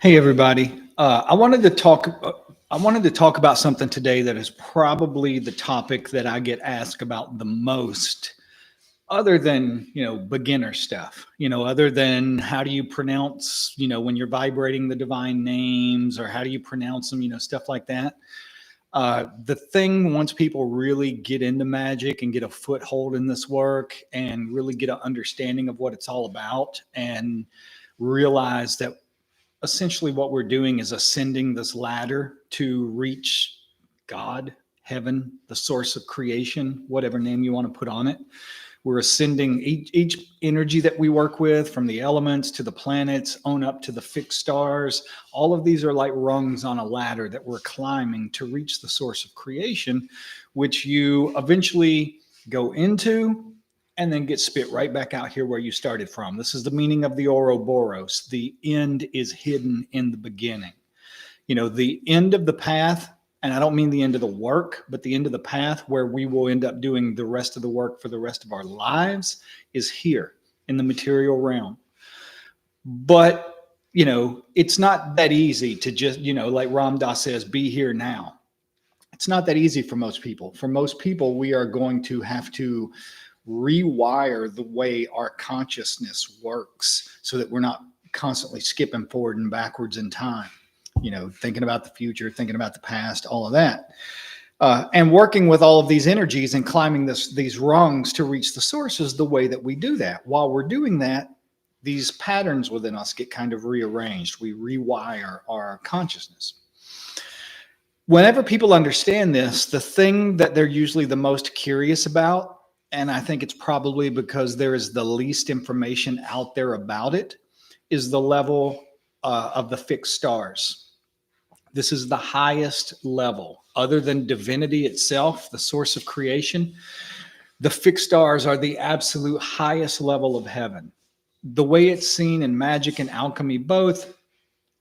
Hey everybody. I wanted to talk about something today that is probably the topic that I get asked about the most, other than, beginner stuff. Other than how do you pronounce, when you're vibrating the divine names, or how do you pronounce them, stuff like that. The thing, once people really get into magic and get a foothold in this work and really get an understanding of what it's all about, and realize that essentially what we're doing is ascending this ladder to reach God, heaven, the source of creation, whatever name you want to put on it. We're ascending each energy that we work with, from the elements to the planets, on up to the fixed stars. All of these are like rungs on a ladder that we're climbing to reach the source of creation, which you eventually go into and then get spit right back out here where you started from. This is the meaning of the Ouroboros. The end is hidden in the beginning. The end of the path, and I don't mean the end of the work, but the end of the path where we will end up doing the rest of the work for the rest of our lives, is here in the material realm. But, it's not that easy to just, like Ram Dass says, be here now. It's not that easy for most people. For most people, we are going to have to rewire the way our consciousness works so that we're not constantly skipping forward and backwards in time, thinking about the future, thinking about the past, all of that. And working with all of these energies and climbing these rungs to reach the source is the way that we do that. While we're doing that, these patterns within us get kind of rearranged. We rewire our consciousness. Whenever people understand this, the thing that they're usually the most curious about, and I think it's probably because there is the least information out there about it, is the level of the fixed stars. This is the highest level. Other than divinity itself, the source of creation, the fixed stars are the absolute highest level of heaven. The way it's seen in magic and alchemy both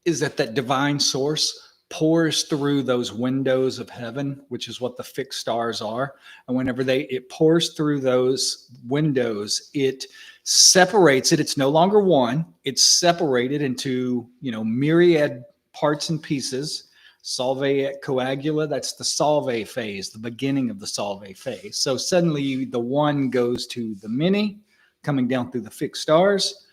is that divine source pours through those windows of heaven, which is what the fixed stars are. And whenever it pours through those windows, it separates it. It's no longer one. It's separated into, myriad parts and pieces. Solve et coagula, that's the solve phase, the beginning of the solve phase. So suddenly the one goes to the many, coming down through the fixed stars.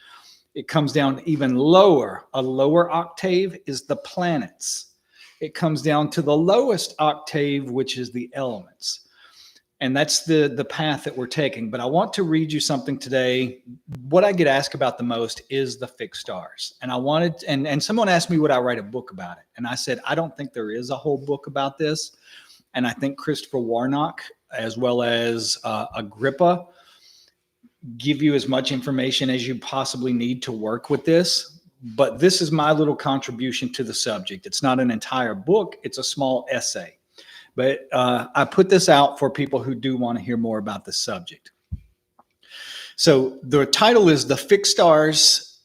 It comes down even lower. A lower octave is the planets. It comes down to the lowest octave, which is the elements. And that's the path that we're taking. But I want to read you something today. What I get asked about the most is the fixed stars. And and someone asked me, would I write a book about it? And I said, I don't think there is a whole book about this. And I think Christopher Warnock, as well as Agrippa, give you as much information as you possibly need to work with this. But this is my little contribution to the subject. It's not an entire book. It's a small essay. But I put this out for people who do want to hear more about this subject. So the title is The Fixed Stars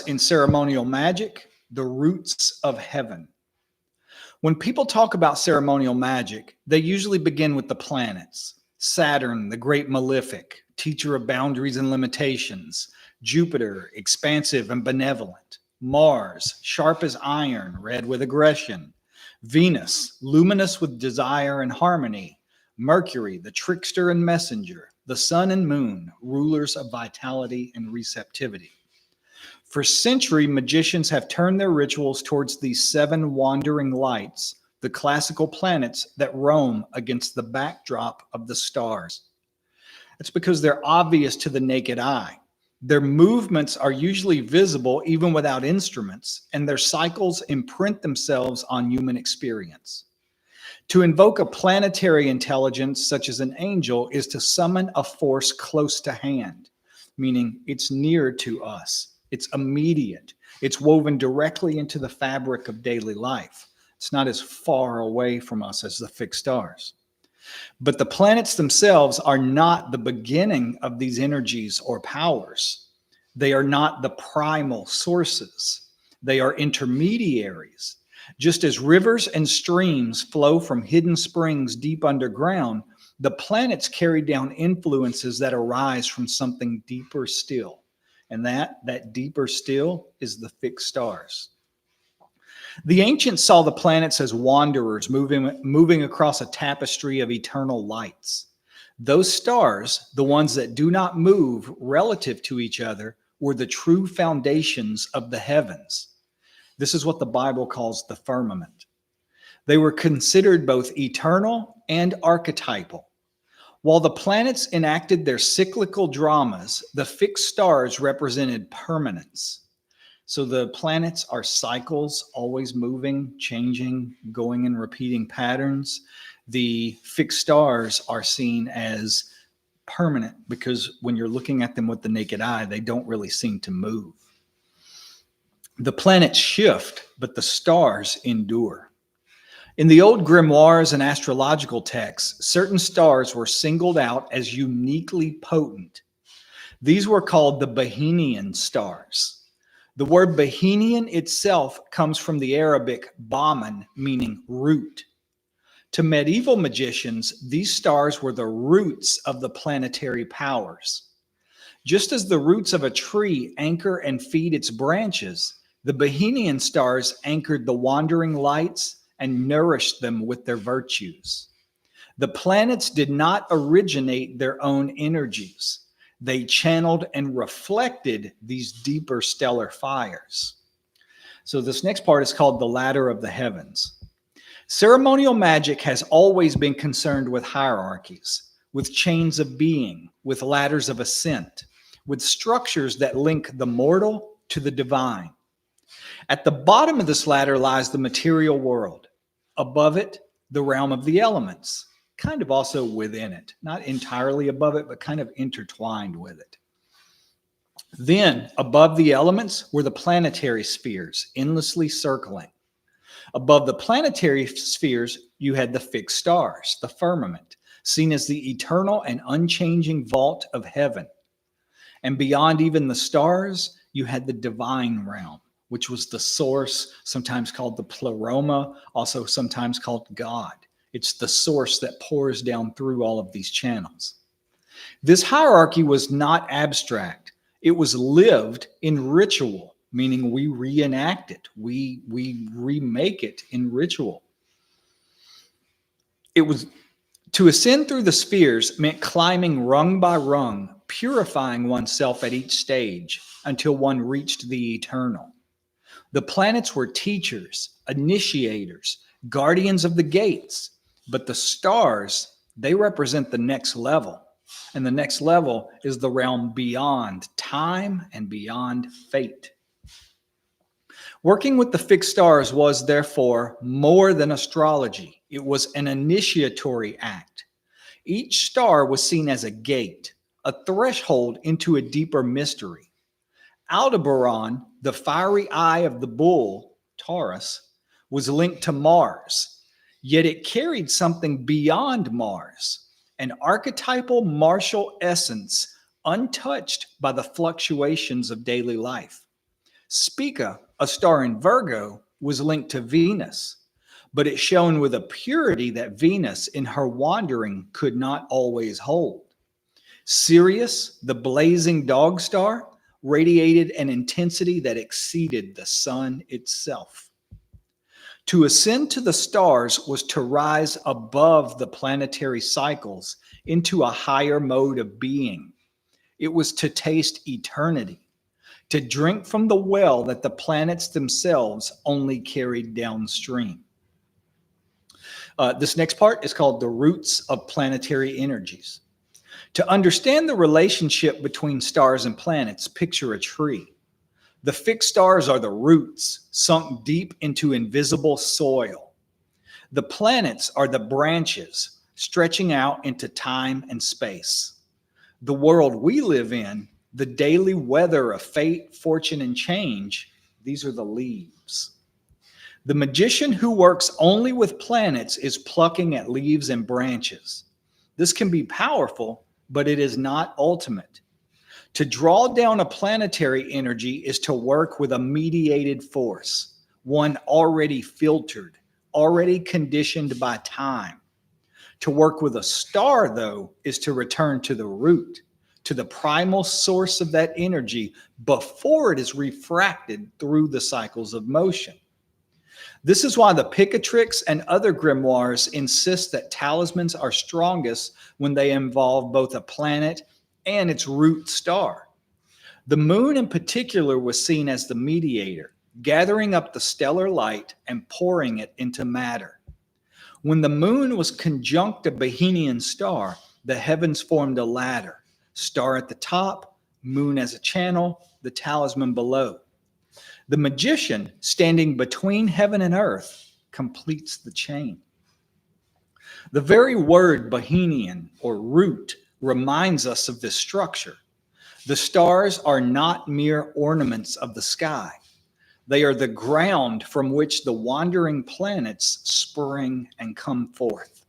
in Ceremonial Magic, The Roots of Heaven. When people talk about ceremonial magic, they usually begin with the planets. Saturn, the great malefic, teacher of boundaries and limitations. Jupiter, expansive and benevolent. Mars, sharp as iron, red with aggression. Venus, luminous with desire and harmony. Mercury, the trickster and messenger. The sun and moon, rulers of vitality and receptivity. For centuries, magicians have turned their rituals towards these seven wandering lights, the classical planets that roam against the backdrop of the stars. That's because they're obvious to the naked eye. Their movements are usually visible even without instruments, and their cycles imprint themselves on human experience. To invoke a planetary intelligence such as an angel is to summon a force close to hand, meaning it's near to us, it's immediate, it's woven directly into the fabric of daily life. It's not as far away from us as the fixed stars. But the planets themselves are not the beginning of these energies or powers. They are not the primal sources. They are intermediaries. Just as rivers and streams flow from hidden springs deep underground, the planets carry down influences that arise from something deeper still. And that deeper still is the fixed stars. The ancients saw the planets as wanderers moving across a tapestry of eternal lights. Those stars, the ones that do not move relative to each other, were the true foundations of the heavens. This is what the Bible calls the firmament. They were considered both eternal and archetypal. While the planets enacted their cyclical dramas, the fixed stars represented permanence. So the planets are cycles, always moving, changing, going and repeating patterns. The fixed stars are seen as permanent because when you're looking at them with the naked eye, they don't really seem to move. The planets shift, but the stars endure. In the old grimoires and astrological texts, certain stars were singled out as uniquely potent. These were called the Bohemian stars. The word Bohemian itself comes from the Arabic Bahman, meaning root. To medieval magicians, these stars were the roots of the planetary powers. Just as the roots of a tree anchor and feed its branches, the Bohemian stars anchored the wandering lights and nourished them with their virtues. The planets did not originate their own energies. They channeled and reflected these deeper stellar fires. So this next part is called the ladder of the heavens. Ceremonial magic has always been concerned with hierarchies, with chains of being, with ladders of ascent, with structures that link the mortal to the divine. At the bottom of this ladder lies the material world. Above it, the realm of the elements, kind of also within it, not entirely above it, but kind of intertwined with it. Then, above the elements were the planetary spheres, endlessly circling. Above the planetary spheres, you had the fixed stars, the firmament, seen as the eternal and unchanging vault of heaven. And beyond even the stars, you had the divine realm, which was the source, sometimes called the pleroma, also sometimes called God. It's the source that pours down through all of these channels. This hierarchy was not abstract. It was lived in ritual, meaning we reenact it. We remake it in ritual. It was to ascend through the spheres meant climbing rung by rung, purifying oneself at each stage until one reached the eternal. The planets were teachers, initiators, guardians of the gates. But the stars, they represent the next level. And the next level is the realm beyond time and beyond fate. Working with the fixed stars was therefore more than astrology. It was an initiatory act. Each star was seen as a gate, a threshold into a deeper mystery. Aldebaran, the fiery eye of the bull, Taurus, was linked to Mars. Yet it carried something beyond Mars, an archetypal martial essence untouched by the fluctuations of daily life. Spica, a star in Virgo, was linked to Venus, but it shone with a purity that Venus in her wandering could not always hold. Sirius, the blazing dog star, radiated an intensity that exceeded the sun itself. To ascend to the stars was to rise above the planetary cycles into a higher mode of being. It was to taste eternity, to drink from the well that the planets themselves only carried downstream. This next part is called the roots of planetary energies. To understand the relationship between stars and planets, picture a tree. The fixed stars are the roots sunk deep into invisible soil. The planets are the branches stretching out into time and space. The world we live in, the daily weather of fate, fortune, and change, these are the leaves. The magician who works only with planets is plucking at leaves and branches. This can be powerful, but it is not ultimate. To draw down a planetary energy is to work with a mediated force, one already filtered, already conditioned by time. To work with a star, though, is to return to the root, to the primal source of that energy before it is refracted through the cycles of motion. This is why the Picatrix and other grimoires insist that talismans are strongest when they involve both a planet and its root star. The moon in particular was seen as the mediator, gathering up the stellar light and pouring it into matter. When the moon was conjunct a Bohemian star, the heavens formed a ladder, star at the top, moon as a channel, the talisman below. The magician, standing between heaven and earth, completes the chain. The very word Bohemian or root reminds us of this structure. The stars are not mere ornaments of the sky. They are the ground from which the wandering planets spring and come forth.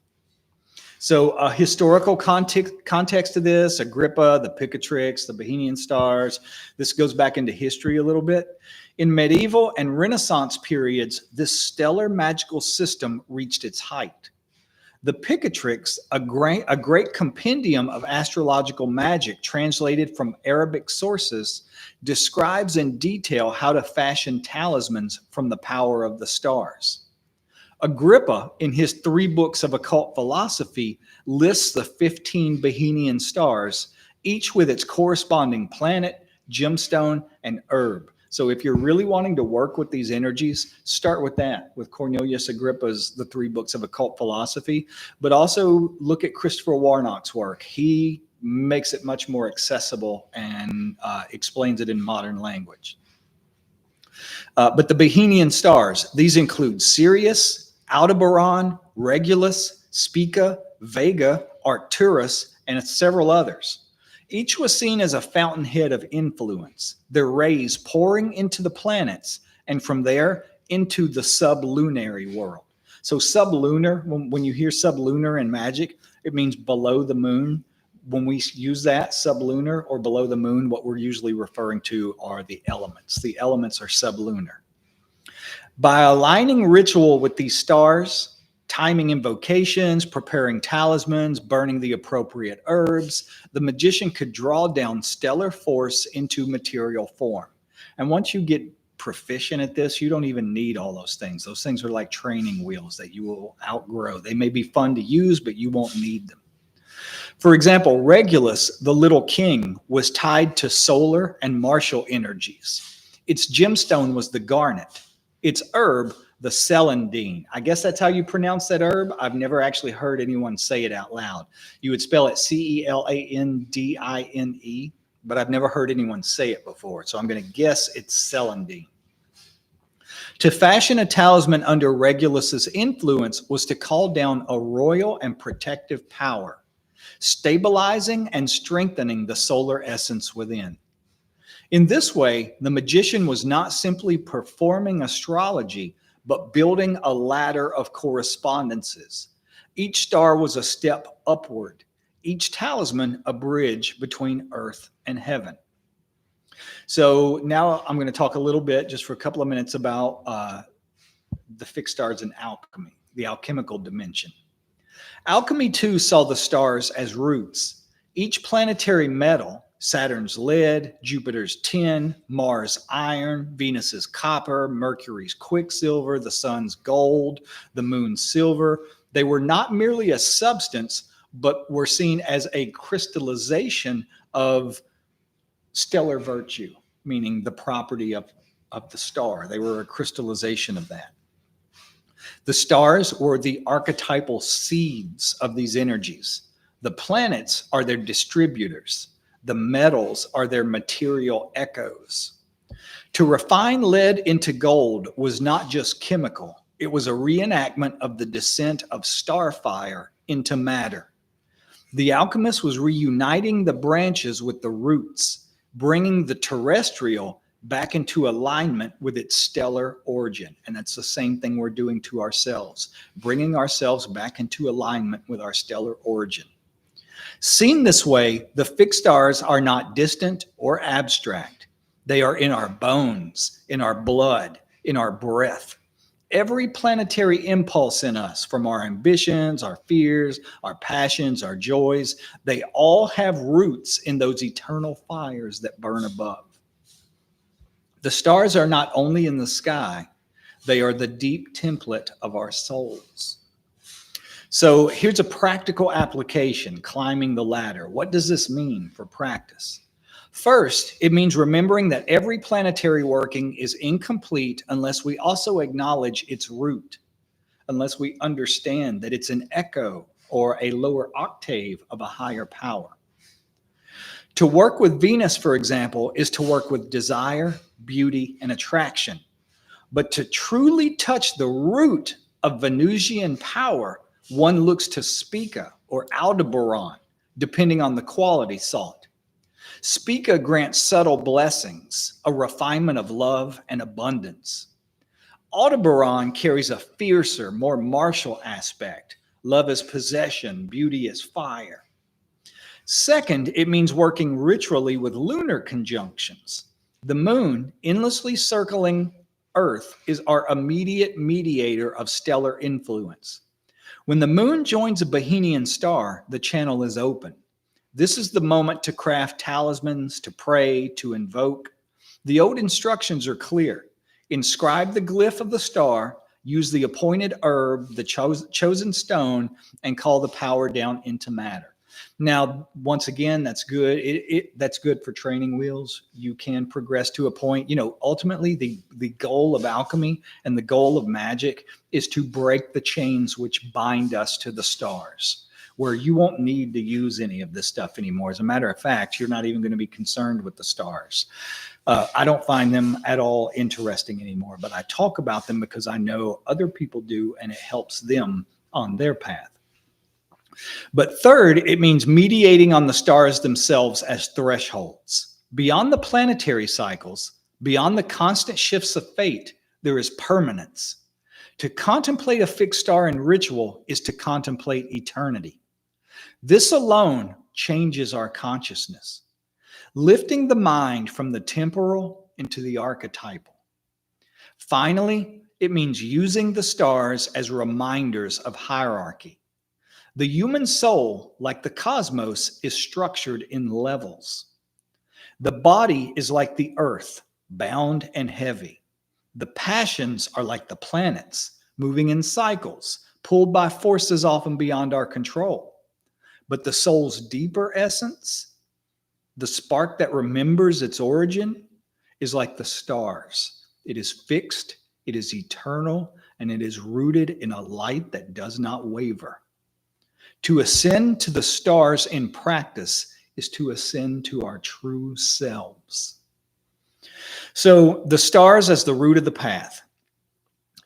So a historical context to this, Agrippa, the Picatrix, the Bohemian stars, this goes back into history a little bit. In medieval and Renaissance periods, this stellar magical system reached its height. The Picatrix, a great compendium of astrological magic translated from Arabic sources, describes in detail how to fashion talismans from the power of the stars. Agrippa, in his 3 books of occult philosophy, lists the 15 Bohemian stars, each with its corresponding planet, gemstone, and herb. So if you're really wanting to work with these energies, start with that, with Cornelius Agrippa's The 3 Books of Occult Philosophy, but also look at Christopher Warnock's work. He makes it much more accessible and explains it in modern language. But the Bohemian stars, these include Sirius, Aldebaran, Regulus, Spica, Vega, Arcturus, and several others. Each was seen as a fountainhead of influence, their rays pouring into the planets and from there into the sublunary world. So sublunar, when you hear sublunar in magic, it means below the moon. When we use that, sublunar or below the moon, what we're usually referring to are the elements. The elements are sublunar. By aligning ritual with these stars, timing invocations, preparing talismans, burning the appropriate herbs, the magician could draw down stellar force into material form. And once you get proficient at this, you don't even need all those things. Those things are like training wheels that you will outgrow. They may be fun to use, but you won't need them. For example, Regulus, the little king, was tied to solar and martial energies. Its gemstone was the garnet. Its herb, the celandine. I guess that's how you pronounce that herb. I've never actually heard anyone say it out loud. You would spell it Celandine, but I've never heard anyone say it before. So I'm going to guess it's celandine. To fashion a talisman under Regulus's influence was to call down a royal and protective power, stabilizing and strengthening the solar essence within. In this way, the magician was not simply performing astrology, but building a ladder of correspondences. Each star was a step upward, each talisman a bridge between earth and heaven. So now I'm going to talk a little bit, just for a couple of minutes, about the fixed stars in alchemy, the alchemical dimension. Alchemy too saw the stars as roots. Each planetary metal, Saturn's lead, Jupiter's tin, Mars' iron, Venus's copper, Mercury's quicksilver, the sun's gold, the moon's silver. They were not merely a substance, but were seen as a crystallization of stellar virtue, meaning the property of the star. They were a crystallization of that. The stars were the archetypal seeds of these energies. The planets are their distributors. The metals are their material echoes. To refine lead into gold was not just chemical. It was a reenactment of the descent of starfire into matter. The alchemist was reuniting the branches with the roots, bringing the terrestrial back into alignment with its stellar origin. And that's the same thing we're doing to ourselves, bringing ourselves back into alignment with our stellar origin. Seen this way, the fixed stars are not distant or abstract. They are in our bones, in our blood, in our breath. Every planetary impulse in us, from our ambitions, our fears, our passions, our joys, they all have roots in those eternal fires that burn above. The stars are not only in the sky, They are the deep template of our souls. So here's a practical application, climbing the ladder. What does this mean for practice? First, it means remembering that every planetary working is incomplete unless we also acknowledge its root, unless we understand that it's an echo or a lower octave of a higher power. To work with Venus, for example, is to work with desire, beauty, and attraction. But to truly touch the root of Venusian power, one looks to Spica or Aldebaran, depending on the quality sought. Spica grants subtle blessings, a refinement of love and abundance. Aldebaran carries a fiercer, more martial aspect. Love is possession, beauty is fire. Second, it means working ritually with lunar conjunctions. The moon, endlessly circling Earth, is our immediate mediator of stellar influence. When the moon joins a Bohemian star, the channel is open. This is the moment to craft talismans, to pray, to invoke. The old instructions are clear. Inscribe the glyph of the star, use the appointed herb, the chosen stone, and call the power down into matter. Now, once again, that's good. That's good for training wheels. You can progress to a point. Ultimately, the goal of alchemy and the goal of magic is to break the chains which bind us to the stars, where you won't need to use any of this stuff anymore. As a matter of fact, you're not even going to be concerned with the stars. I don't find them at all interesting anymore, but I talk about them because I know other people do, and it helps them on their path. But third, it means mediating on the stars themselves as thresholds. Beyond the planetary cycles, beyond the constant shifts of fate, there is permanence. To contemplate a fixed star in ritual is to contemplate eternity. This alone changes our consciousness, lifting the mind from the temporal into the archetypal. Finally, it means using the stars as reminders of hierarchy. The human soul, like the cosmos, is structured in levels. The body is like the earth, bound and heavy. The passions are like the planets, moving in cycles, pulled by forces often beyond our control. But the soul's deeper essence, the spark that remembers its origin, is like the stars. It is fixed, it is eternal, and it is rooted in a light that does not waver. To ascend to the stars in practice is to ascend to our true selves. So the stars as the root of the path.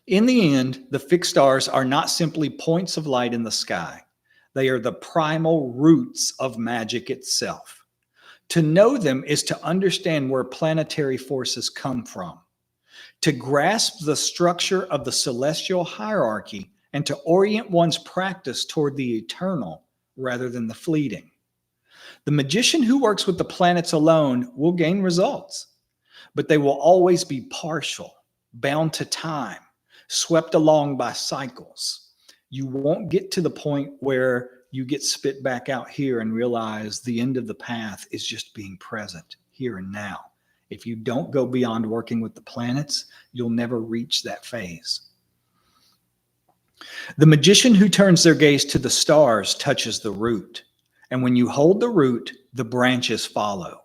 In the end, the fixed stars are not simply points of light in the sky. They are the primal roots of magic itself. To know them is to understand where planetary forces come from. To grasp the structure of the celestial hierarchy and to orient one's practice toward the eternal rather than the fleeting. The magician who works with the planets alone will gain results, but they will always be partial, bound to time, swept along by cycles. You won't get to the point where you get spit back out here and realize the end of the path is just being present here and now. If you don't go beyond working with the planets, you'll never reach that phase. The magician who turns their gaze to the stars touches the root. And when you hold the root, the branches follow.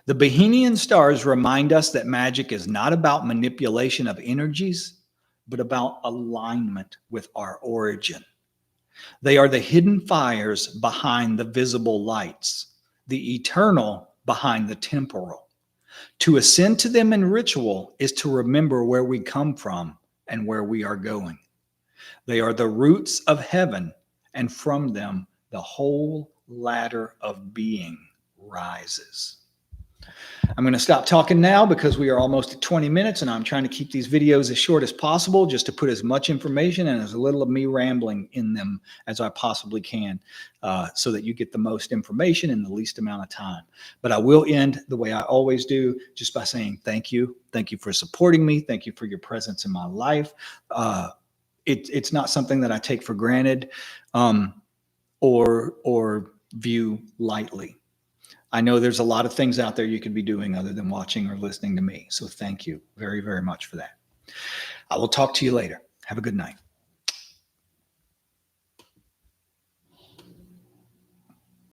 The Bohemian stars remind us that magic is not about manipulation of energies, but about alignment with our origin. They are the hidden fires behind the visible lights, the eternal behind the temporal. To ascend to them in ritual is to remember where we come from and where we are going. They are the roots of heaven, and from them the whole ladder of being rises. I'm going to stop talking now because we are almost at 20 minutes and I'm trying to keep these videos as short as possible, just to put as much information and as little of me rambling in them as I possibly can, so that you get the most information in the least amount of time. But I will end the way I always do, just by saying thank you. Thank you for supporting me. Thank you for your presence in my life. It's not something that I take for granted or view lightly. I know there's a lot of things out there you could be doing other than watching or listening to me. So thank you very, very much for that. I will talk to you later. Have a good night.